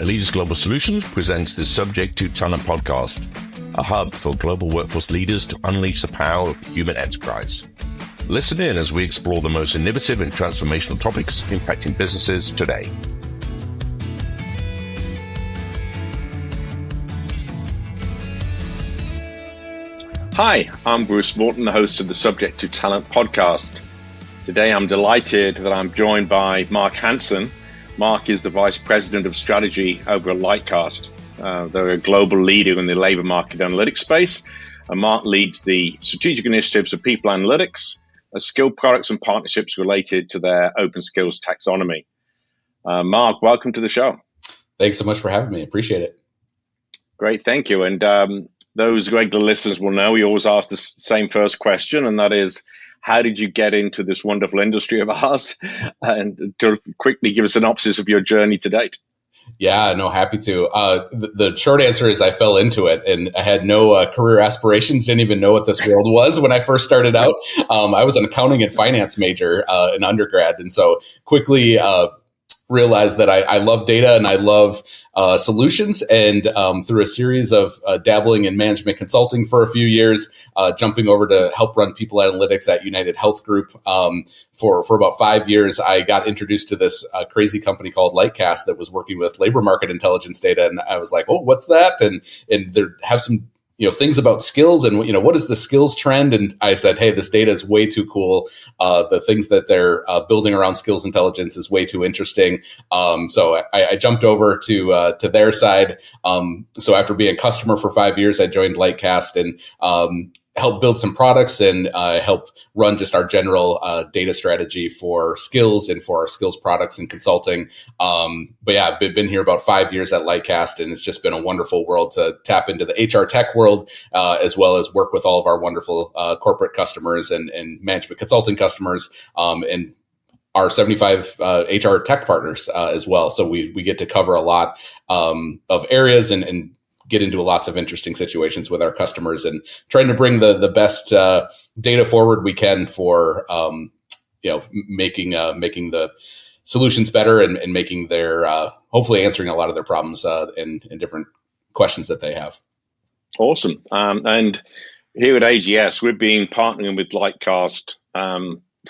Leaders Global Solutions presents the Subject to Talent podcast, a hub for global workforce leaders to unleash the power of human enterprise. Listen in as we explore the most innovative and transformational topics impacting businesses today. Hi, I'm Bruce Morton, the host of the Subject to Talent podcast. Today, I'm delighted that I'm joined by Mark Hanson. Mark is the Vice President of Strategy over at Lightcast. They're a global leader in the labor market analytics space. And Mark leads the strategic initiatives of People Analytics, skilled products and partnerships related to their open skills taxonomy. Mark, welcome to the show. Thanks so much for having me. Appreciate it. Great, thank you. And those regular listeners will know we always ask the same first question, and that is, how did you get into this wonderful industry of ours? And to quickly give a synopsis of your journey to date. Yeah, no, happy to. The short answer is I fell into it, and I had no career aspirations, didn't even know what this world was when I first started out. I was an accounting and finance major in undergrad, and so quickly realized that I love data and I love solutions. And through a series of dabbling in management consulting for a few years, jumping over to help run People Analytics at United Health Group for about 5 years, I got introduced to this crazy company called Lightcast that was working with labor market intelligence data. And I was like, oh, what's that? And they have some things about skills and, what is the skills trend? And I said, hey, this data is way too cool. The things that they're building around skills intelligence is way too interesting. So I jumped over to their side. So after being a customer for 5 years, I joined Lightcast and help build some products and help run just our general data strategy for skills and for our skills products and consulting. But yeah, I've been here about 5 years at Lightcast, and it's just been a wonderful world to tap into the HR tech world, as well as work with all of our wonderful corporate customers and management consulting customers, and our 75 HR tech partners as well. So we get to cover a lot of areas and get into lots of interesting situations with our customers and trying to bring the best data forward we can for making the solutions better and making their hopefully answering a lot of their problems and different questions that they have. Awesome. And here at AGS, we've been partnering with Lightcast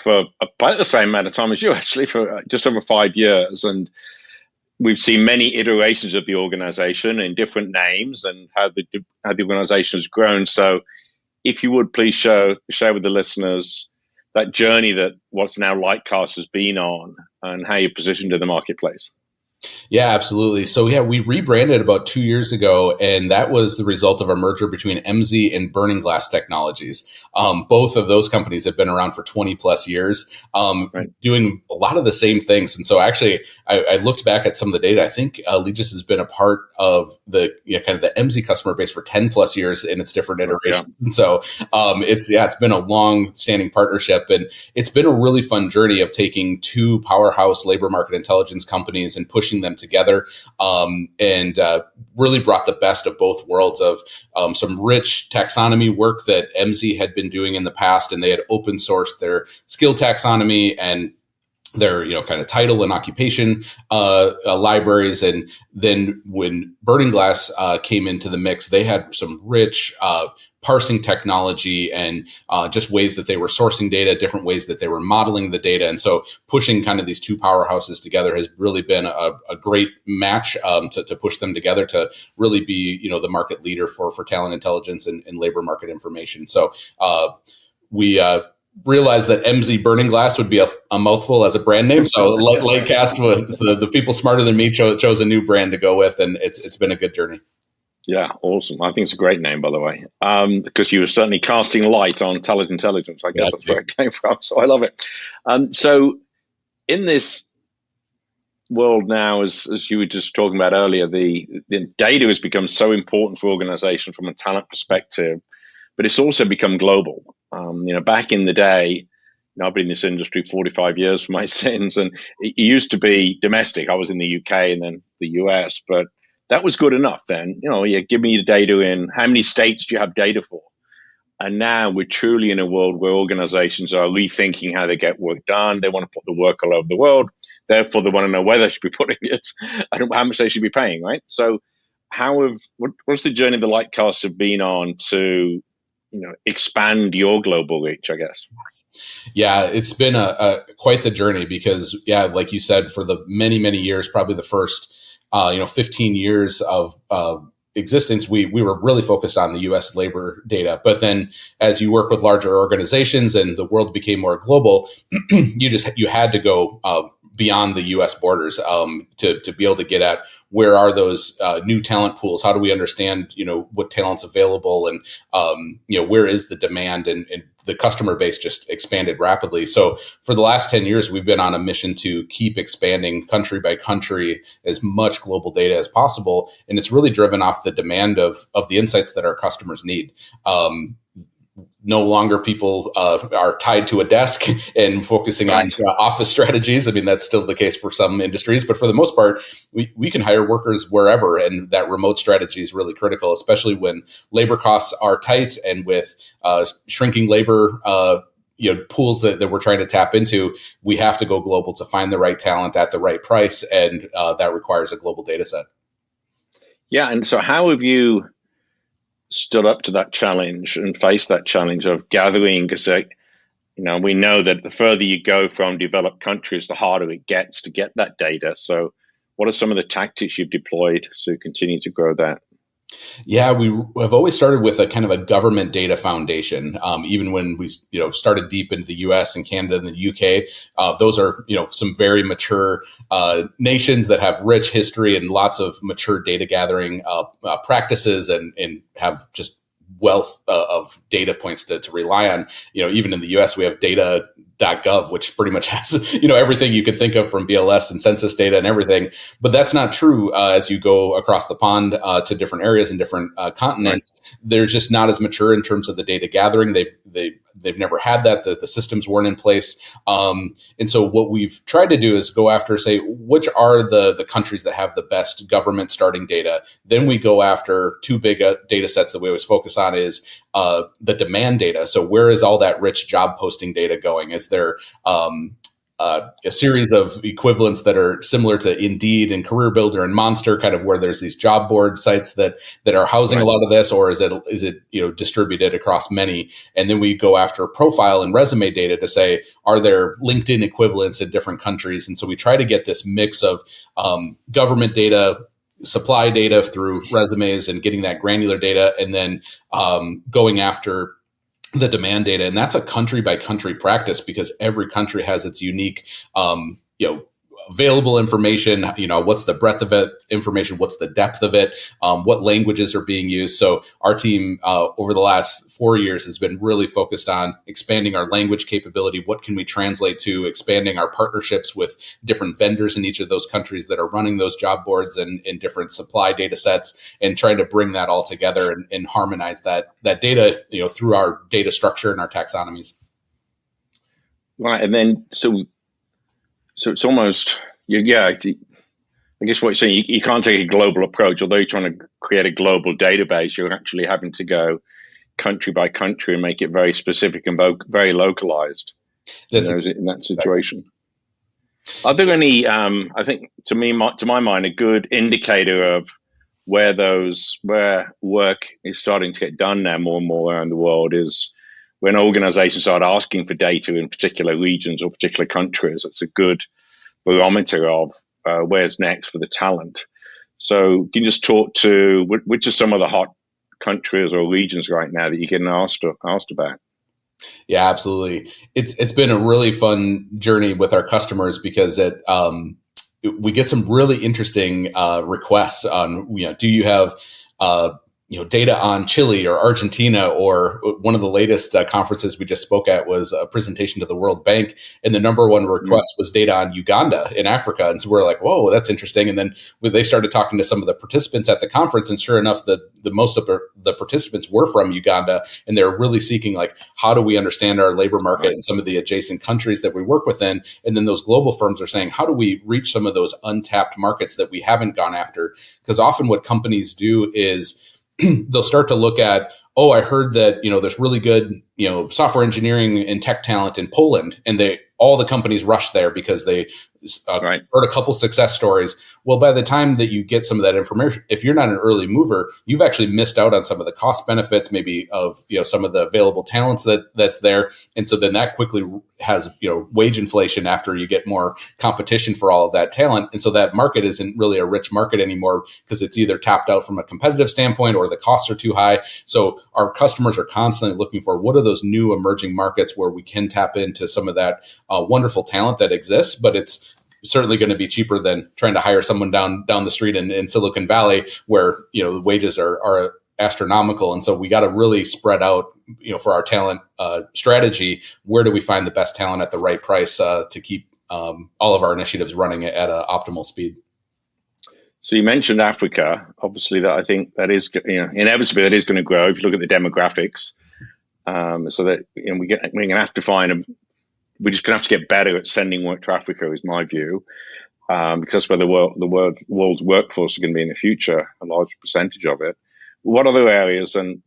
for about the same amount of time as you, actually, for just over 5 years. And we've seen many iterations of the organization in different names and how the organization has grown. So if you would please share with the listeners that journey that what's now Lightcast has been on and how you're positioned in the marketplace. Yeah, absolutely. So yeah, we rebranded about 2 years ago, and that was the result of a merger between MZ and Burning Glass Technologies. Both of those companies have been around for 20 plus years, right, doing a lot of the same things. And so actually, I looked back at some of the data. I think Legis has been a part of the kind of the MZ customer base for 10 plus years in its different iterations. Yeah. And so it's been a long standing partnership, and it's been a really fun journey of taking two powerhouse labor market intelligence companies and pushing them together, and really brought the best of both worlds of some rich taxonomy work that MZ had been doing in the past, and they had open sourced their skill taxonomy and their kind of title and occupation libraries. And then when Burning Glass came into the mix, they had some rich parsing technology and just ways that they were sourcing data, different ways that they were modeling the data. And so pushing kind of these two powerhouses together has really been a great match to push them together to really be, the market leader for talent intelligence and labor market information. So we realized that MZ Burning Glass would be a mouthful as a brand name. So Lightcast, the people smarter than me, chose a new brand to go with, and it's been a good journey. Yeah, awesome. I think it's a great name, by the way, because you were certainly casting light on talent intelligence. I guess that's where it came from. So I love it. So in this world now, as you were just talking about earlier, the data has become so important for organizations from a talent perspective, but it's also become global. Back in the day, I've been in this industry 45 years for my sins, and it used to be domestic. I was in the UK and then the US, but that was good enough then. You give me the data in how many states do you have data for? And now we're truly in a world where organizations are rethinking how they get work done. They want to put the work all over the world. Therefore, they want to know where they should be putting it and how much they should be paying, right? So what's the journey the Lightcasts have been on to expand your global reach, I guess? Yeah, it's been a quite the journey because, like you said, for the many, many years, probably the first 15 years of existence, we were really focused on the U.S. labor data. But then as you work with larger organizations and the world became more global, you had to go beyond the U.S. borders to be able to get at where are those new talent pools? How do we understand, what talent's available and, where is the demand and the customer base just expanded rapidly. So for the last 10 years, we've been on a mission to keep expanding country by country as much global data as possible. And it's really driven off the demand of the insights that our customers need. No longer people are tied to a desk and focusing on office strategies. I mean, that's still the case for some industries, but for the most part, we can hire workers wherever. And that remote strategy is really critical, especially when labor costs are tight and with shrinking labor pools that we're trying to tap into. We have to go global to find the right talent at the right price. And that requires a global data set. Yeah. And so how have you stood up to that challenge and faced that challenge of gathering? Because we know that the further you go from developed countries, the harder it gets to get that data. So what are some of the tactics you've deployed to continue to grow that? Yeah, we have always started with a kind of a government data foundation. Even when we, started deep into the U.S. and Canada and the U.K., those are, some very mature nations that have rich history and lots of mature data gathering practices and have just wealth of data points to rely on. Even in the U.S., we have data.gov, which pretty much has, everything you can think of from BLS and census data and everything. But that's not true as you go across the pond to different areas and different continents. Right. They're just not as mature in terms of the data gathering. They've never had that. The systems weren't in place. And so what we've tried to do is go after, say, which are the countries that have the best government starting data. Then we go after two big data sets that we always focus on is the demand data. So where is all that rich job posting data going? Is there a series of equivalents that are similar to Indeed and Career Builder and Monster, kind of where there's these job board sites that are housing a lot of this, or is it distributed across many? And then we go after profile and resume data to say, are there LinkedIn equivalents in different countries? And so we try to get this mix of government data, supply data through resumes and getting that granular data, and then going after the demand data. And that's a country by country practice because every country has its unique, available information. What's the breadth of it, information? What's the depth of it? What languages are being used? So our team over the last 4 years has been really focused on expanding our language capability. What can we translate to? Expanding our partnerships with different vendors in each of those countries that are running those job boards and different supply data sets, and trying to bring that all together and harmonize that data, through our data structure and our taxonomies. Right, and then so it's almost, I guess what you're saying, you can't take a global approach. Although you're trying to create a global database, you're actually having to go country by country and make it very specific and very localized in that situation. Are there any, I think to my mind, a good indicator of where work is starting to get done now more and more around the world is when organizations start asking for data in particular regions or particular countries. It's a good barometer of where's next for the talent. So can you just talk to which are some of the hot countries or regions right now that you're getting asked about? Yeah, absolutely. It's been a really fun journey with our customers because we get some really interesting requests on, do you have data on Chile or Argentina? Or one of the latest conferences we just spoke at was a presentation to the World Bank, and the number one request was data on Uganda in Africa. And so we're like, whoa, that's interesting. And then they started talking to some of the participants at the conference, and sure enough, the most of the participants were from Uganda, and they're really seeking, like, how do we understand our labor market in some of the adjacent countries that we work within? And then those global firms are saying, how do we reach some of those untapped markets that we haven't gone after? Because often what companies do is they'll start to look at, oh, I heard that, there's really good, software engineering and tech talent in Poland, and all the companies rush there because they heard a couple success stories. Well, by the time that you get some of that information, if you're not an early mover, you've actually missed out on some of the cost benefits, maybe of, some of the available talents that's there. And so then that quickly has, wage inflation after you get more competition for all of that talent. And so that market isn't really a rich market anymore because it's either tapped out from a competitive standpoint or the costs are too high. So our customers are constantly looking for what are those new emerging markets where we can tap into some of that wonderful talent that exists, but it's certainly going to be cheaper than trying to hire someone down the street in Silicon Valley where, the wages are astronomical. And so we got to really spread out, for our talent strategy, where do we find the best talent at the right price to keep all of our initiatives running at an optimal speed. So you mentioned Africa. Obviously, that I think that is, inevitably that is going to grow if you look at the demographics. So that we're going to have to we're just going to have to get better at sending work to Africa, is my view, because that's where the world's workforce is going to be in the future, a large percentage of it. What other areas? And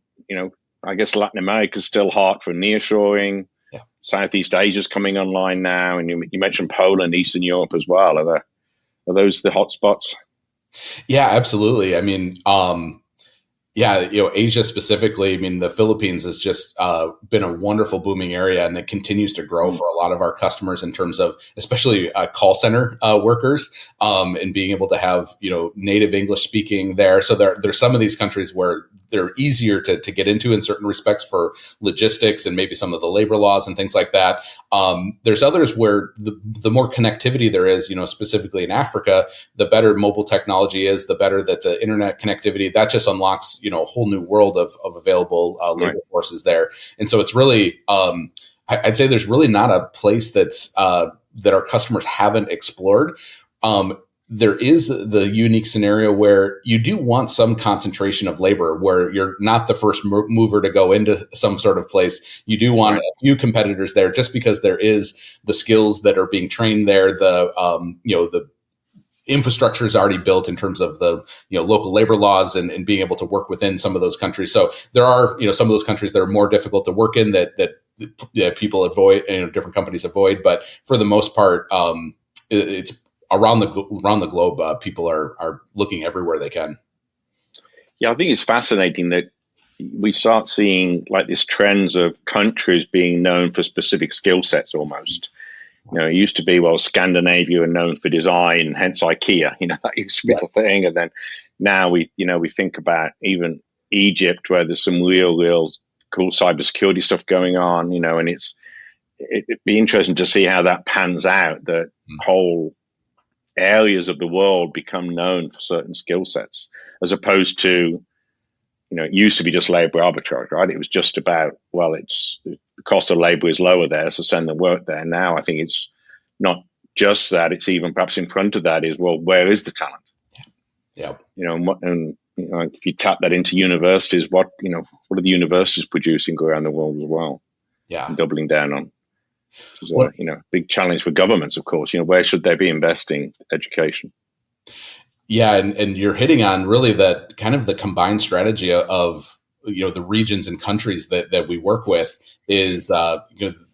I guess Latin America is still hot for nearshoring. Yeah. Southeast Asia's coming online now, and you mentioned Poland, Eastern Europe as well. Are those the hot spots? Yeah, absolutely. I mean, Asia specifically, I mean, the Philippines has just been a wonderful booming area, and it continues to grow for a lot of our customers in terms of especially call center workers and being able to have, native English speaking there. So there's some of these countries where they're easier to get into in certain respects for logistics and maybe some of the labor laws and things like that. There's others where the more connectivity there is, specifically in Africa, the better mobile technology is, the better that the internet connectivity, that just unlocks, a whole new world of available labor forces there. And so it's really, I'd say there's really not a place that's that our customers haven't explored. There is the unique scenario where you do want some concentration of labor, where you're not the first mover to go into some sort of place. You do want a few competitors there, just because there is the skills that are being trained there. The infrastructure is already built in terms of the local labor laws and being able to work within some of those countries. So there are some of those countries that are more difficult to work in that people avoid, different companies avoid. But for the most part, it's around the globe. People are looking everywhere they can. Yeah, I think it's fascinating that we start seeing like these trends of countries being known for specific skill sets almost. It used to be, Scandinavia are known for design, hence IKEA. That used to be the thing. And then now we think about even Egypt, where there's some real cool cybersecurity stuff going on. And it'd be interesting to see how that pans out. That whole areas of the world become known for certain skill sets, as opposed to, it used to be just labor arbitrage, right? It was just about, the cost of labor is lower there, so send the work there. Now I think it's not just that; it's even perhaps in front of that is, where is the talent? Yeah. If you tap that into universities, what are the universities producing around the world as well? Yeah, and doubling down on. Which is big challenge for governments, of course. Where should they be investing education? Yeah, and you're hitting on really that kind of the combined strategy of the regions and countries that we work with is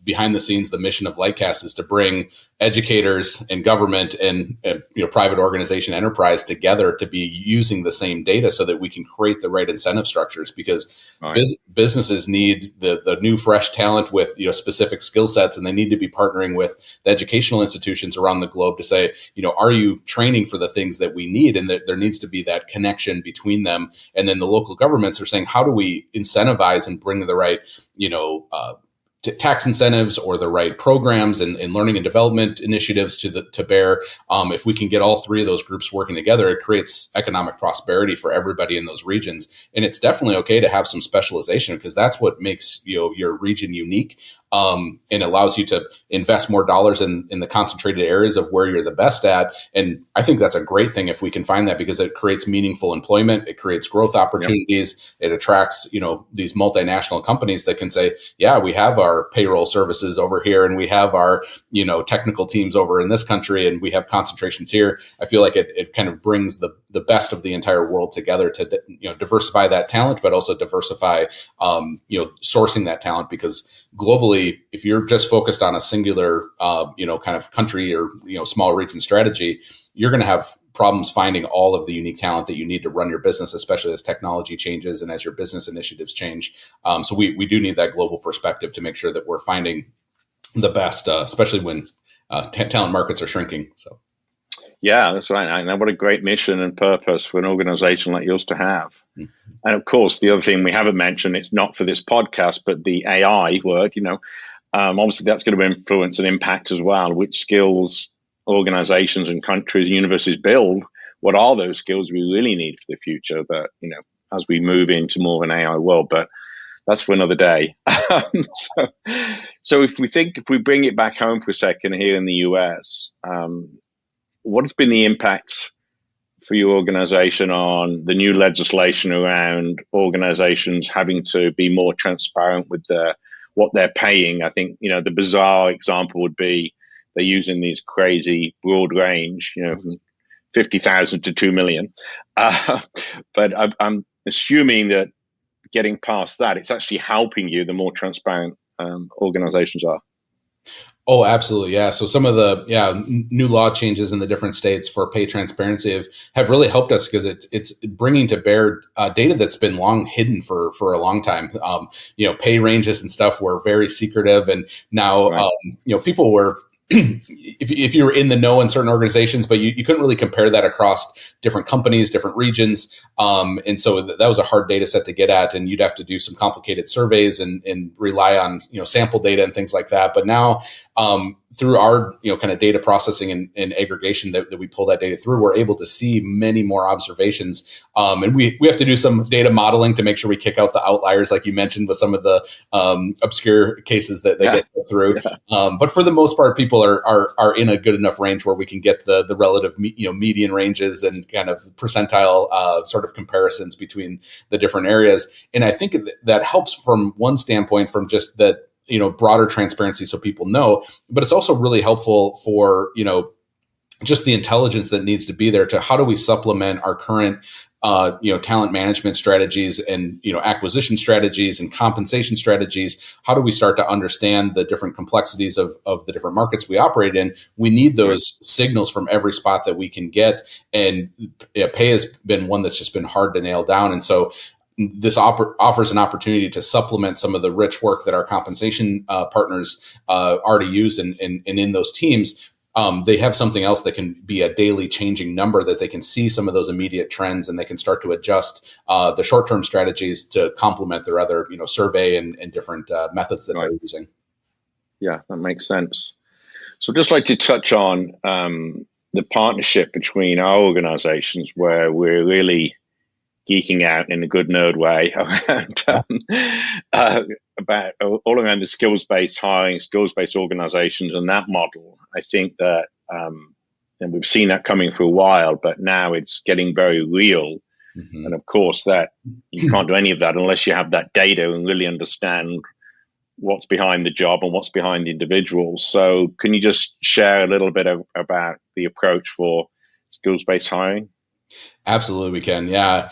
behind the scenes. The mission of Lightcast is to bring educators and government and private organization enterprise together to be using the same data so that we can create the right incentive structures, because businesses need the new fresh talent with specific skill sets, and they need to be partnering with the educational institutions around the globe to say, are you training for the things that we need? And that there needs to be that connection between them. And then the local governments are saying, how do we incentivize and bring the right tax incentives or the right programs and learning and development initiatives to bear. If we can get all three of those groups working together, it creates economic prosperity for everybody in those regions. And it's definitely okay to have some specialization, because that's what makes your region unique. And allows you to invest more dollars in the concentrated areas of where you're the best at. And I think that's a great thing if we can find that, because it creates meaningful employment, it creates growth opportunities, It attracts, these multinational companies that can say, yeah, we have our payroll services over here, and we have our, technical teams over in this country, and we have concentrations here. I feel like it kind of brings the the best of the entire world together to, diversify that talent, but also diversify, sourcing that talent, because globally, if you're just focused on a singular, kind of country or, small region strategy, you're going to have problems finding all of the unique talent that you need to run your business, especially as technology changes and as your business initiatives change. So we do need that global perspective to make sure that we're finding the best, especially when talent markets are shrinking. So, yeah, that's right. And what a great mission and purpose for an organization like yours to have. Mm-hmm. And of course, the other thing we haven't mentioned, it's not for this podcast, but the AI word, obviously that's going to influence and impact as well, which skills organizations and countries and universities build. What are those skills we really need for the future that, as we move into more of an AI world? But that's for another day. So if we bring it back home for a second here in the US, what has been the impact for your organization on the new legislation around organizations having to be more transparent with what they're paying? I think, the bizarre example would be they're using these crazy broad range, from 50,000 to 2 million. But I'm assuming that getting past that, it's actually helping you the more transparent organizations are. Oh, absolutely. Yeah. So some of the new law changes in the different states for pay transparency have really helped us, because it's bringing to bear data that's been long hidden for a long time. Pay ranges and stuff were very secretive, and now right. People were if you were in the know in certain organizations, but you couldn't really compare that across different companies, different regions. And so that was a hard data set to get at, and you'd have to do some complicated surveys and rely on, sample data and things like that. But now, through our, kind of data processing and aggregation that we pull that data through, we're able to see many more observations. And we have to do some data modeling to make sure we kick out the outliers, like you mentioned, with some of the obscure cases that they get through. Yeah. But for the most part, people are in a good enough range where we can get the relative, median ranges and kind of percentile sort of comparisons between the different areas. And I think that helps from one standpoint, from just that, broader transparency so people know, but it's also really helpful for, just the intelligence that needs to be there to how do we supplement our current, talent management strategies and, acquisition strategies and compensation strategies. How do we start to understand the different complexities of the different markets we operate in? We need those signals from every spot that we can get. And pay has been one that's just been hard to nail down. And so this offers an opportunity to supplement some of the rich work that our compensation partners already use, and in those teams, they have something else that can be a daily changing number that they can see some of those immediate trends, and they can start to adjust the short-term strategies to complement their other, survey and different methods that they're using. Yeah, that makes sense. So I'd just like to touch on the partnership between our organizations, where we're really geeking out in a good nerd way about all around the skills-based hiring, skills-based organizations, and that model. I think that, and we've seen that coming for a while, but now it's getting very real. Mm-hmm. And of course, that you can't do any of that unless you have that data and really understand what's behind the job and what's behind the individuals. So can you just share a little bit about the approach for skills-based hiring? Absolutely, we can. Yeah.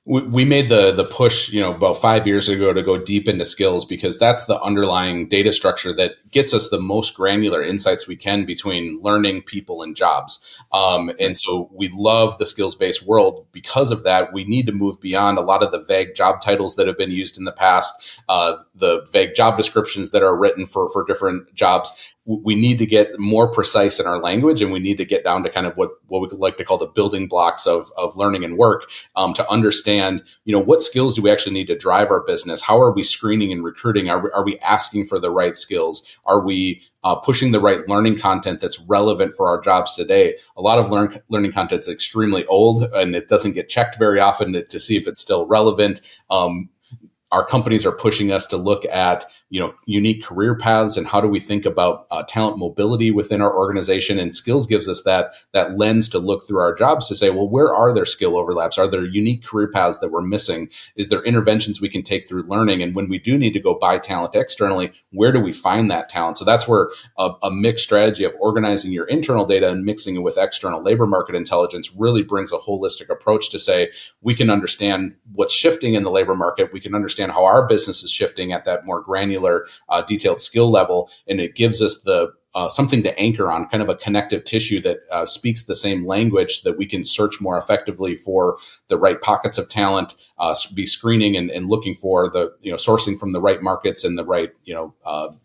We made the push, about 5 years ago to go deep into skills, because that's the underlying data structure that gets us the most granular insights we can between learning, people, and jobs. And so we love the skills-based world. Because of that, we need to move beyond a lot of the vague job titles that have been used in the past, the vague job descriptions that are written for different jobs. We need to get more precise in our language, and we need to get down to kind of what we like to call the building blocks of learning and work, to understand, what skills do we actually need to drive our business? How are we screening and recruiting? Are we asking for the right skills? Are we pushing the right learning content that's relevant for our jobs today? A lot of learning content is extremely old, and it doesn't get checked very often to see if it's still relevant. Our companies are pushing us to look at unique career paths, and how do we think about talent mobility within our organization. And skills gives us that lens to look through our jobs to say, well, where are there skill overlaps? Are there unique career paths that we're missing? Is there interventions we can take through learning? And when we do need to go buy talent externally, where do we find that talent? So that's where a mixed strategy of organizing your internal data and mixing it with external labor market intelligence really brings a holistic approach to say, we can understand what's shifting in the labor market. We can understand how our business is shifting at that more granular, detailed skill level. And it gives us the something to anchor on, kind of a connective tissue that speaks the same language, that we can search more effectively for the right pockets of talent, be screening and looking for the, sourcing from the right markets and the right,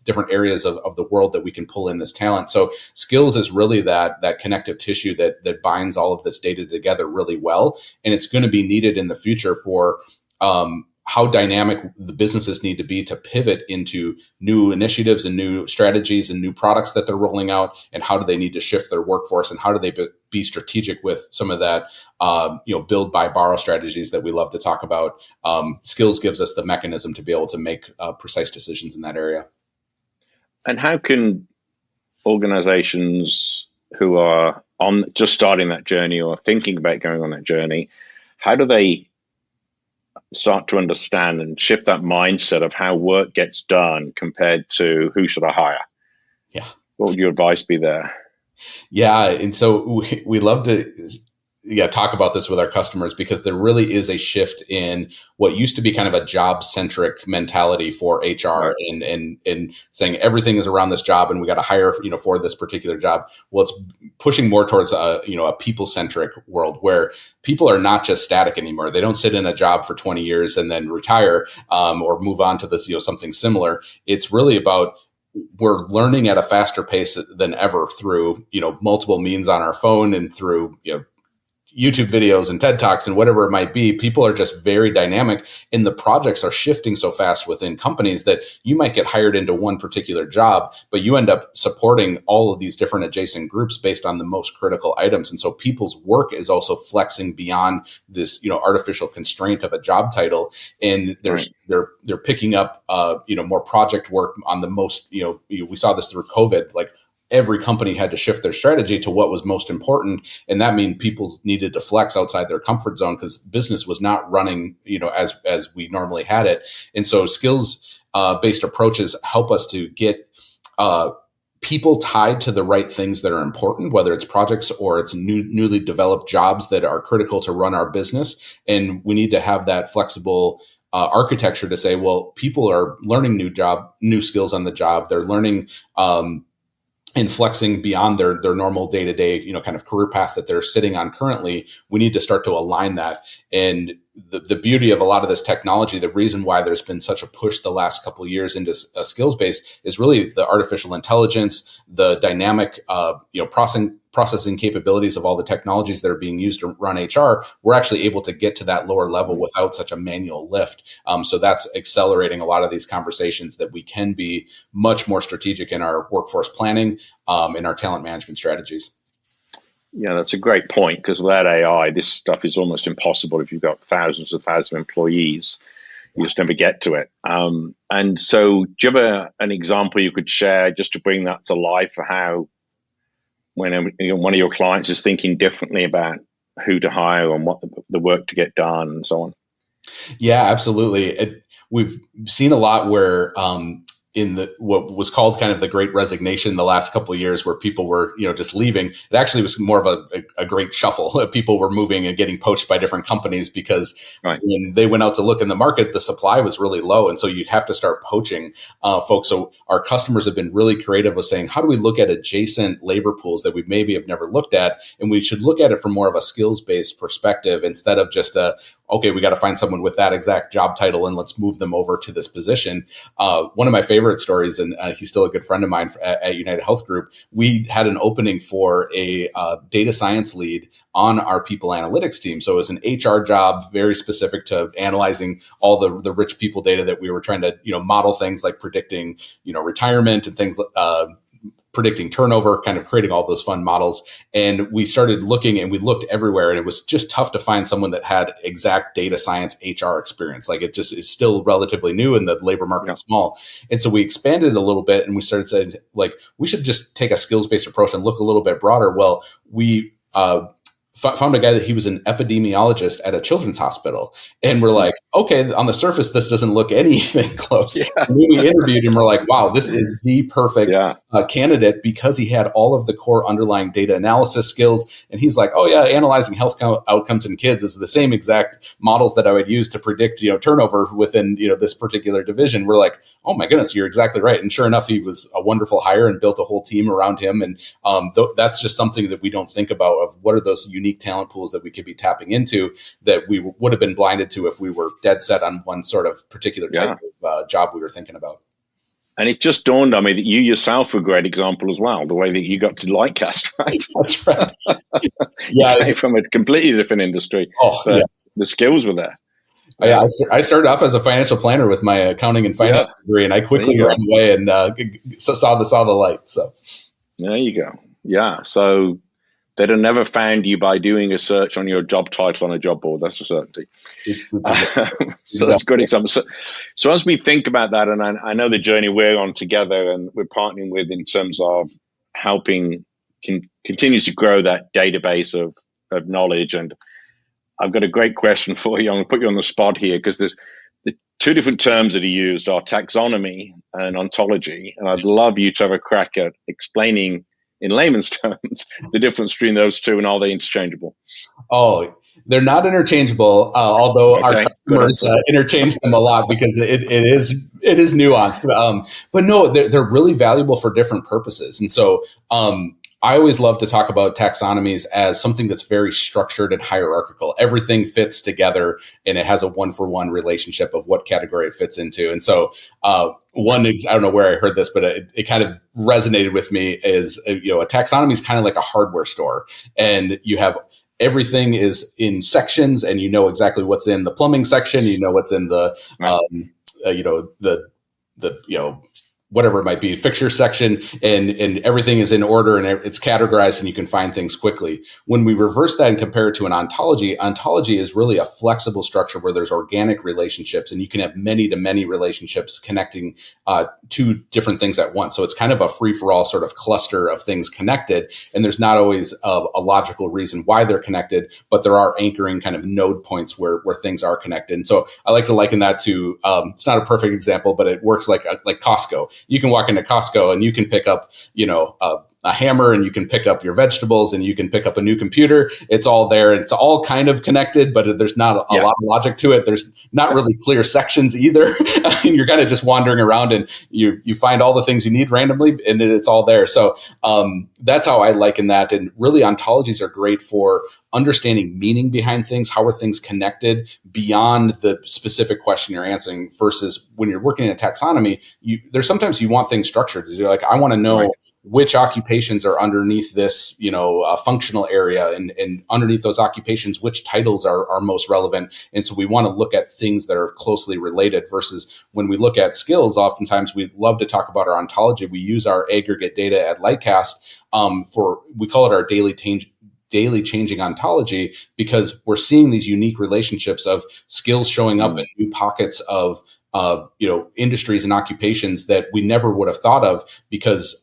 different areas of the world that we can pull in this talent. So skills is really that connective tissue that binds all of this data together really well. And it's going to be needed in the future for, how dynamic the businesses need to be to pivot into new initiatives and new strategies and new products that they're rolling out, and how do they need to shift their workforce, and how do they be strategic with some of that, build, buy, borrow strategies that we love to talk about. Skills gives us the mechanism to be able to make precise decisions in that area. And how can organizations who are just starting that journey or thinking about going on that journey, how do they start to understand and shift that mindset of how work gets done compared to who should I hire? Yeah. What would your advice be there? Yeah. And so we love to talk about this with our customers, because there really is a shift in what used to be kind of a job-centric mentality for HR, right, and saying everything is around this job and we got to hire, for this particular job. Well, it's pushing more towards a people-centric world where people are not just static anymore. They don't sit in a job for 20 years and then retire, or move on to this, something similar. It's really about, we're learning at a faster pace than ever through, multiple means on our phone and through, YouTube videos and TED Talks and whatever it might be. People are just very dynamic, and the projects are shifting so fast within companies that you might get hired into one particular job, but you end up supporting all of these different adjacent groups based on the most critical items. And so people's work is also flexing beyond this, artificial constraint of a job title. And they're picking up, more project work on the most, we saw this through COVID, like every company had to shift their strategy to what was most important. And that means people needed to flex outside their comfort zone because business was not running, as we normally had it. And so skills based approaches help us to get people tied to the right things that are important, whether it's projects or it's newly developed jobs that are critical to run our business. And we need to have that flexible architecture to say, well, people are learning new skills on the job. They're learning, and flexing beyond their normal day-to-day, kind of career path that they're sitting on currently. We need to start to align that. And the beauty of a lot of this technology, the reason why there's been such a push the last couple of years into a skills base is really the artificial intelligence, the dynamic, processing capabilities of all the technologies that are being used to run HR. We're actually able to get to that lower level without such a manual lift. So that's accelerating a lot of these conversations that we can be much more strategic in our workforce planning, in our talent management strategies. Yeah, that's a great point, because without AI, this stuff is almost impossible. If you've got thousands of employees, you just never get to it. And so do you have an example you could share just to bring that to life for how when one of your clients is thinking differently about who to hire and what the work to get done and so on? Yeah, absolutely. We've seen a lot where in what was called kind of the Great Resignation the last couple of years, where people were, just leaving. It actually was more of a great shuffle. People were moving and getting poached by different companies because when they went out to look in the market, the supply was really low. And so you'd have to start poaching folks. So our customers have been really creative with saying, how do we look at adjacent labor pools that we maybe have never looked at? And we should look at it from more of a skills-based perspective instead of just okay, we got to find someone with that exact job title and let's move them over to this position. One of my favorite stories, and he's still a good friend of mine at United Health Group, we had an opening for a data science lead on our People Analytics team. So it was an HR job, very specific to analyzing all the rich people data that we were trying to, model things like predicting, retirement and things, predicting turnover, kind of creating all those fun models. And we started looking and we looked everywhere, and it was just tough to find someone that had exact data science HR experience. Like, it just is still relatively new and the labor market's small. And so we expanded a little bit and we started saying, like, we should just take a skills-based approach and look a little bit broader. Well, we found a guy that he was an epidemiologist at a children's hospital. And we're like, okay, on the surface, this doesn't look anything close. And then we interviewed him. We're like, wow, this is the perfect candidate, because he had all of the core underlying data analysis skills. And he's like, oh yeah, analyzing health outcomes in kids is the same exact models that I would use to predict, turnover within, this particular division. We're like, oh my goodness, you're exactly right. And sure enough, he was a wonderful hire and built a whole team around him. And that's just something that we don't think about, of what are those unique talent pools that we could be tapping into that we would have been blinded to if we were dead set on one sort of particular type of job we were thinking about. And it just dawned on me that you yourself were a great example as well, the way that you got to Lightcast, right? That's right. You came from a completely different industry. But the skills were there. Yeah, I started off as a financial planner with my accounting and finance degree, and I quickly ran away and saw the light. So there you go. Yeah. So they'd have never found you by doing a search on your job title on a job board. That's a certainty. So that's a good example. So as we think about that, and I know the journey we're on together and we're partnering with in terms of helping continue to grow that database of knowledge. And I've got a great question for you. I'm going to put you on the spot here, because there's the two different terms that are used are taxonomy and ontology. And I'd love you to have a crack at explaining in layman's terms the difference between those two, and are they interchangeable? Oh, they're not interchangeable, although our customers interchange them a lot, because it is nuanced. But no, they're really valuable for different purposes. And so I always love to talk about taxonomies as something that's very structured and hierarchical. Everything fits together and it has a one-for-one relationship of what category it fits into. And so I don't know where I heard this, but it kind of resonated with me, is, a taxonomy is kind of like a hardware store, and you have everything is in sections, and you know exactly what's in the plumbing section, what's in the whatever it might be, fixture section, and everything is in order and it's categorized and you can find things quickly. When we reverse that and compare it to an ontology is really a flexible structure where there's organic relationships, and you can have many to many relationships connecting two different things at once. So it's kind of a free-for-all sort of cluster of things connected, and there's not always a logical reason why they're connected, but there are anchoring kind of node points where things are connected. And so I like to liken that to, it's not a perfect example, but it works like Costco. You can walk into Costco and you can pick up, a hammer, and you can pick up your vegetables, and you can pick up a new computer. It's all there. It's all kind of connected, but there's not a lot of logic to it. There's not really clear sections either. You're kind of just wandering around, and you find all the things you need randomly, and it's all there. So that's how I liken that. And really, ontologies are great for understanding meaning behind things. How are things connected beyond the specific question you're answering, versus when you're working in a taxonomy, there's sometimes you want things structured. You're like, I want to know which occupations are underneath this, functional area, and underneath those occupations, which titles are most relevant. And so we want to look at things that are closely related, versus when we look at skills, oftentimes we love to talk about our ontology. We use our aggregate data at Lightcast we call it our daily changing ontology, because we're seeing these unique relationships of skills showing up in new pockets of industries and occupations that we never would have thought of, because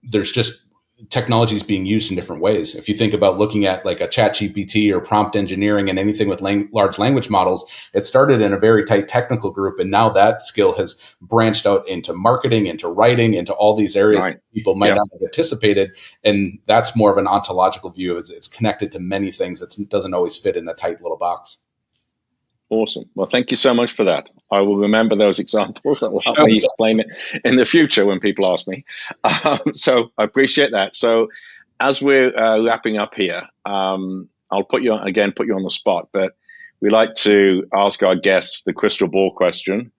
there's just technologies being used in different ways. If you think about looking at like a ChatGPT or prompt engineering and anything with large language models, it started in a very tight technical group, and now that skill has branched out into marketing, into writing, into all these areas that people might not have anticipated. And that's more of an ontological view. It's connected to many things. It doesn't always fit in a tight little box. Awesome. Well, thank you so much for that. I will remember those examples. That will help me explain it in the future when people ask me. So I appreciate that. So as we're wrapping up here, I'll put you on the spot, but we like to ask our guests the crystal ball question.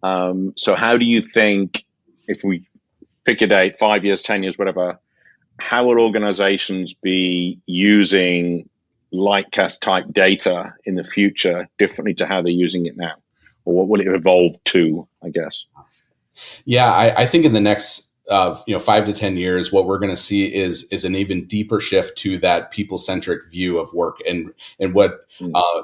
So how do you think, if we pick a date, 5 years, 10 years, whatever, how will organizations be using Lightcast type data in the future differently to how they're using it now? Or what will it evolve to, I guess? Yeah, I think in the next 5 to 10 years, what we're going to see is an even deeper shift to that people-centric view of work. And what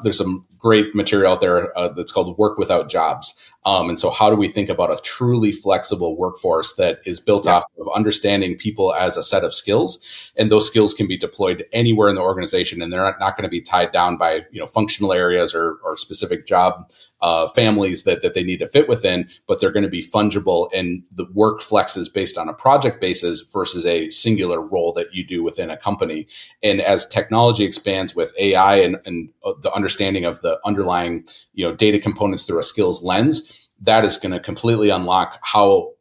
there's some great material out there that's called Work Without Jobs. And so how do we think about a truly flexible workforce that is built off of understanding people as a set of skills, and those skills can be deployed anywhere in the organization, and they're not going to be tied down by functional areas or specific job families that they need to fit within, but they're going to be fungible, and the work flexes based on a project basis versus a singular role that you do within a company. And as technology expands with AI and the understanding of the underlying data components through a skills lens, that is going to completely unlock how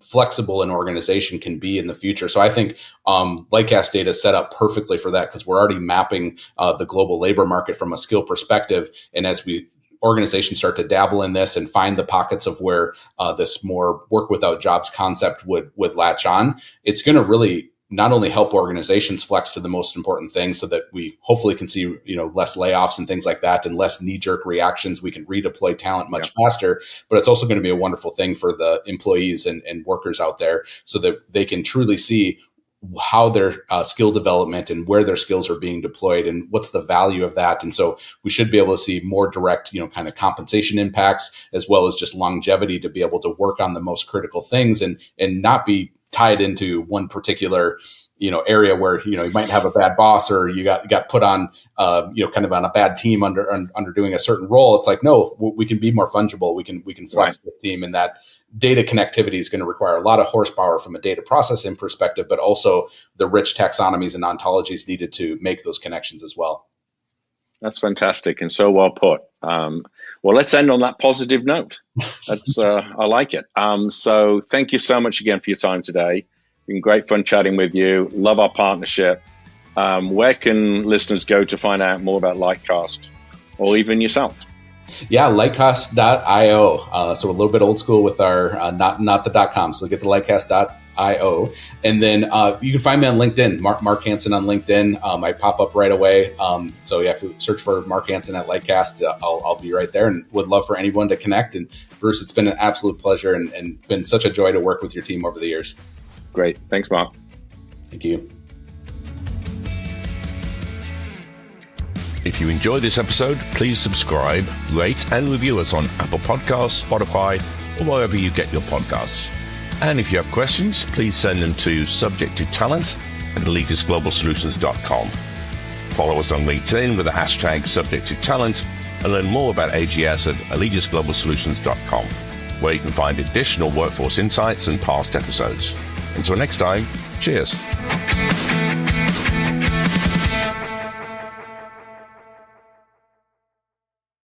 flexible an organization can be in the future. So I think Lightcast data is set up perfectly for that, because we're already mapping the global labor market from a skill perspective. And as organizations start to dabble in this and find the pockets of where this more work without jobs concept would latch on, it's going to really not only help organizations flex to the most important things so that we hopefully can see, less layoffs and things like that and less knee-jerk reactions. We can redeploy talent much faster, but it's also going to be a wonderful thing for the employees and workers out there so that they can truly see how their skill development and where their skills are being deployed and what's the value of that. And so we should be able to see more direct, kind of compensation impacts, as well as just longevity to be able to work on the most critical things and not be tied into one particular, area where, you might have a bad boss or you got put on, kind of on a bad team under doing a certain role. It's like, no, we can be more fungible. We can flex the team, and that data connectivity is going to require a lot of horsepower from a data processing perspective, but also the rich taxonomies and ontologies needed to make those connections as well. That's fantastic and so well put. Well, let's end on that positive note. That's I like it. So thank you so much again for your time today. Been great fun chatting with you. Love our partnership. Where can listeners go to find out more about Lightcast or even yourself? Yeah, lightcast.io. So a little bit old school with our not the .com. So get to lightcast.io. And then you can find me on LinkedIn, Mark Hanson on LinkedIn. I pop up right away. So if you search for Mark Hanson at Lightcast, I'll be right there, and would love for anyone to connect. And Bruce, it's been an absolute pleasure and been such a joy to work with your team over the years. Great. Thanks, Mark. Thank you. If you enjoyed this episode, please subscribe, rate, and review us on Apple Podcasts, Spotify, or wherever you get your podcasts. And if you have questions, please send them to subject2talent@elitistglobalsolutions.com. Follow us on LinkedIn with the hashtag subject2talent and learn more about AGS at elitistglobalsolutions.com, where you can find additional workforce insights and past episodes. Until next time, cheers.